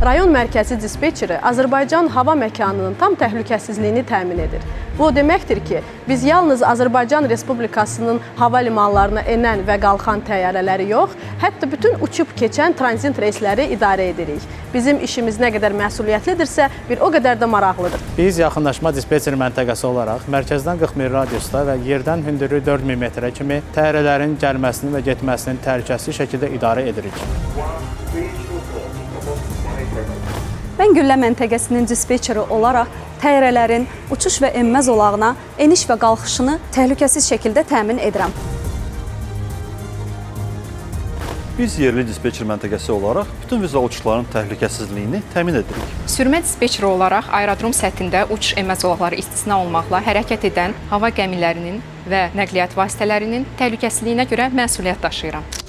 Rayon mərkəzi dispetçeri Azərbaycan hava məkanının tam təhlükəsizliyini təmin edir. Bu o deməkdir ki, biz yalnız Azərbaycan Respublikasının hava limanlarına enən və qalxan təyyarələri yox, hətta bütün uçub keçən tranzit reysləri idarə edirik. Bizim işimiz nə qədər məsuliyyətlidirsə, bir o qədər də maraqlıdır. Biz yaxınlaşma dispetçeri məntəqəsi olaraq mərkəzdən 40 mil radiusda və yerdən hündürlüyü 4000 metrə kimi təyyarələrin gəlməsini və getməsini təhlükəsiz şəkildə idarə edirik. Mən Güllə məntəqəsinin dispetçeri olaraq təyyarələrin uçuş və enmə zolağına eniş və qalxışını təhlükəsiz şəkildə təmin edirəm. Biz yerli dispetçer məntəqəsi olaraq bütün vizual uçuşların təhlükəsizliyini təmin edirik. Sürmə dispetçeri olaraq aerodrom səthində uçuş enmə zolaqları istisna olmaqla hərəkət edən hava gəmilərinin və nəqliyyat vasitələrinin təhlükəsizliyinə görə məsuliyyət daşıyıram.